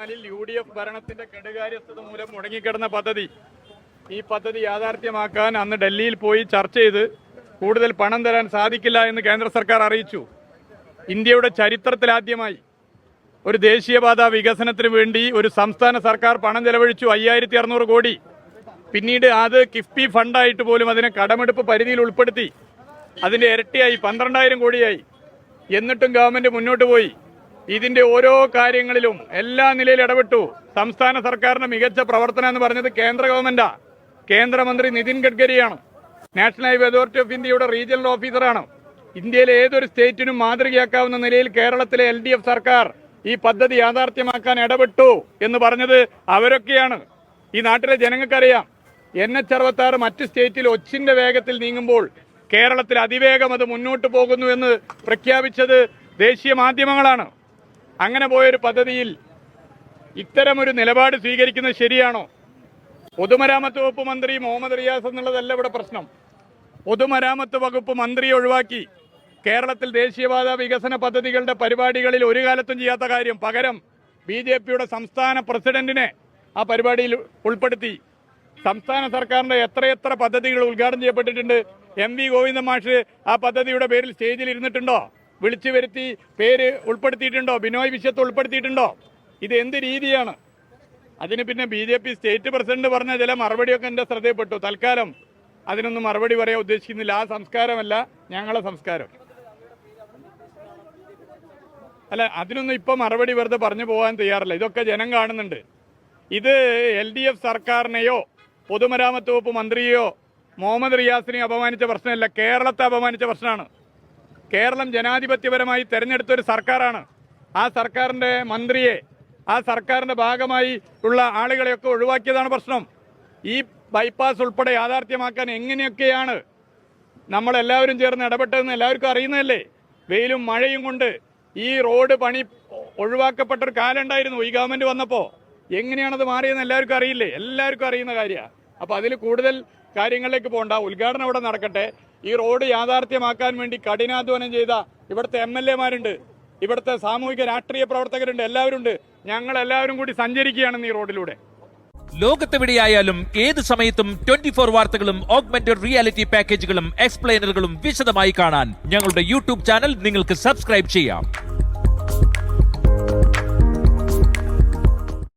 UDF ഭരണത്തിന്റെ കെടുകാര്യസ്ഥത മൂലം മുടങ്ങിക്കിടന്ന പദ്ധതി ഈ പദ്ധതി യാഥാർത്ഥ്യമാക്കാൻ അന്ന് ഡൽഹിയിൽ പോയി ചർച്ച ചെയ്ത് കൂടുതൽ പണം തരാൻ സാധിക്കില്ല എന്ന് കേന്ദ്ര സർക്കാർ അറിയിച്ചു. ഇന്ത്യയുടെ ചരിത്രത്തിലാദ്യമായി ഒരു ദേശീയപാത വികസനത്തിന് വേണ്ടി ഒരു സംസ്ഥാന സർക്കാർ പണം ചെലവഴിച്ചു 5600 കോടി. പിന്നീട് അത് കിഫ്ബി ഫണ്ടായിട്ട് പോലും അതിനെ കടമെടുപ്പ് പരിധിയിൽ ഉൾപ്പെടുത്തി. അതിന്റെ ഇരട്ടിയായി 12000 കോടിയായി. എന്നിട്ടും ഗവൺമെന്റ് മുന്നോട്ട് പോയി. ഇതിന്റെ ഓരോ കാര്യങ്ങളിലും എല്ലാ നിലയിൽ ഇടപെട്ടു. സംസ്ഥാന സർക്കാരിന്റെ മികച്ച പ്രവർത്തനം എന്ന് പറഞ്ഞത് കേന്ദ്ര ഗവൺമെന്റാ. കേന്ദ്രമന്ത്രി നിതിൻ ഗഡ്കരിയാണ്. നാഷണൽ ഹൈവേ അതോറിറ്റി ഓഫ് ഇന്ത്യയുടെ റീജിയണൽ ഓഫീസറാണ്. ഇന്ത്യയിലെ ഏതൊരു സ്റ്റേറ്റിനും മാതൃകയാക്കാവുന്ന നിലയിൽ കേരളത്തിലെ LDF സർക്കാർ ഈ പദ്ധതി യാഥാർത്ഥ്യമാക്കാൻ ഇടപെട്ടു എന്ന് പറഞ്ഞത് അവരൊക്കെയാണ്. ഈ നാട്ടിലെ ജനങ്ങൾക്കറിയാം. NH66 മറ്റ് സ്റ്റേറ്റിൽ ഒച്ചിന്റെ വേഗത്തിൽ നീങ്ങുമ്പോൾ കേരളത്തിൽ അതിവേഗം അത് മുന്നോട്ട് പോകുന്നു എന്ന് പ്രഖ്യാപിച്ചത് ദേശീയ മാധ്യമങ്ങളാണ്. അങ്ങനെ പോയൊരു പദ്ധതിയിൽ ഇത്തരമൊരു നിലപാട് സ്വീകരിക്കുന്നത് ശരിയാണോ? പൊതുമരാമത്ത് വകുപ്പ് മന്ത്രി മുഹമ്മദ് റിയാസ് എന്നുള്ളതല്ല ഇവിടെ പ്രശ്നം. പൊതുമരാമത്ത് വകുപ്പ് മന്ത്രിയെ ഒഴിവാക്കി കേരളത്തിൽ ദേശീയപാത വികസന പദ്ധതികളുടെ പരിപാടികളിൽ ഒരു കാലത്തും ചെയ്യാത്ത കാര്യം പകരം BJPയുടെ സംസ്ഥാന പ്രസിഡന്റിനെ ആ പരിപാടിയിൽ ഉൾപ്പെടുത്തി. സംസ്ഥാന സർക്കാരിന്റെ എത്രയെത്ര പദ്ധതികൾ ഉദ്ഘാടനം ചെയ്യപ്പെട്ടിട്ടുണ്ട്. MV ഗോവിന്ദൻ മാഷ് ആ പദ്ധതിയുടെ പേരിൽ സ്റ്റേജിൽ ഇരുന്നിട്ടുണ്ടോ? വിളിച്ചു വരുത്തി പേര് ഉൾപ്പെടുത്തിയിട്ടുണ്ടോ? ബിനോയ് വിശ്വത്ത് ഉൾപ്പെടുത്തിയിട്ടുണ്ടോ? ഇത് എന്ത് രീതിയാണ്? അതിന് പിന്നെ BJP സ്റ്റേറ്റ് പ്രസിഡന്റ് പറഞ്ഞ ചില മറുപടിയൊക്കെ എന്റെ ശ്രദ്ധയിൽപ്പെട്ടു. തൽക്കാലം അതിനൊന്നും മറുപടി പറയാൻ ഉദ്ദേശിക്കുന്നില്ല. ആ സംസ്കാരമല്ല ഞങ്ങളെ സംസ്കാരം. അല്ല, അതിനൊന്നും ഇപ്പൊ മറുപടി വെറുതെ പറഞ്ഞു പോകാൻ തയ്യാറല്ല. ഇതൊക്കെ ജനം കാണുന്നുണ്ട്. ഇത് LDF സർക്കാരിനെയോ പൊതുമരാമത്ത് വകുപ്പ് മന്ത്രിയെയോ മുഹമ്മദ് റിയാസിനെയോ അപമാനിച്ച പ്രശ്നമല്ല, കേരളത്തെ അപമാനിച്ച പ്രശ്നമാണ്. കേരളം ജനാധിപത്യപരമായി തെരഞ്ഞെടുത്ത ഒരു സർക്കാരാണ്. ആ സർക്കാരിന്റെ മന്ത്രിയെ, ആ സർക്കാരിന്റെ ഭാഗമായി ഉള്ള ആളുകളെയൊക്കെ ഒഴിവാക്കിയതാണ് പ്രശ്നം. ഈ ബൈപ്പാസ് ഉൾപ്പെടെ യാഥാർത്ഥ്യമാക്കാൻ എങ്ങനെയൊക്കെയാണ് നമ്മളെല്ലാവരും ചേർന്ന് ഇടപെട്ടതെന്ന് എല്ലാവർക്കും അറിയുന്നതല്ലേ. വെയിലും മഴയും കൊണ്ട് ഈ റോഡ് പണി ഒഴിവാക്കപ്പെട്ടൊരു കാലം ഉണ്ടായിരുന്നു ഈ ഗവൺമെന്റ് വന്നപ്പോൾ. എങ്ങനെയാണത് മാറിയെന്ന് എല്ലാവർക്കും അറിയില്ലേ? എല്ലാവർക്കും അറിയുന്ന കാര്യമാണ്. അപ്പോൾ അതിൽ കൂടുതൽ കാര്യങ്ങളിലേക്ക് പോകണ്ട. ഉദ്ഘാടനം ഇവിടെ നടക്കട്ടെ. ഈ റോഡ് യാഥാർത്ഥ്യമാക്കാൻ വേണ്ടി കഠിനാധ്വാനം ചെയ്ത ഇവിടുത്തെ MLA മാരുണ്ട്, ഇവിടുത്തെ സാമൂഹിക രാഷ്ട്രീയ പ്രവർത്തകരുണ്ട്, എല്ലാവരും ഉണ്ട്. ഞങ്ങൾ എല്ലാവരും കൂടി സഞ്ചരിക്കുകയാണ് ഈ റോഡിലൂടെ. ലോകത്തെവിടെയായാലും ഏത് സമയത്തും 24 വാർത്തകളും ഓഗ്മെന്റഡ് റിയാലിറ്റി പാക്കേജുകളും എക്സ്പ്ലെയിനറുകളും വിശദമായി കാണാൻ ഞങ്ങളുടെ YouTube ചാനൽ നിങ്ങൾക്ക് സബ്സ്ക്രൈബ് ചെയ്യാം.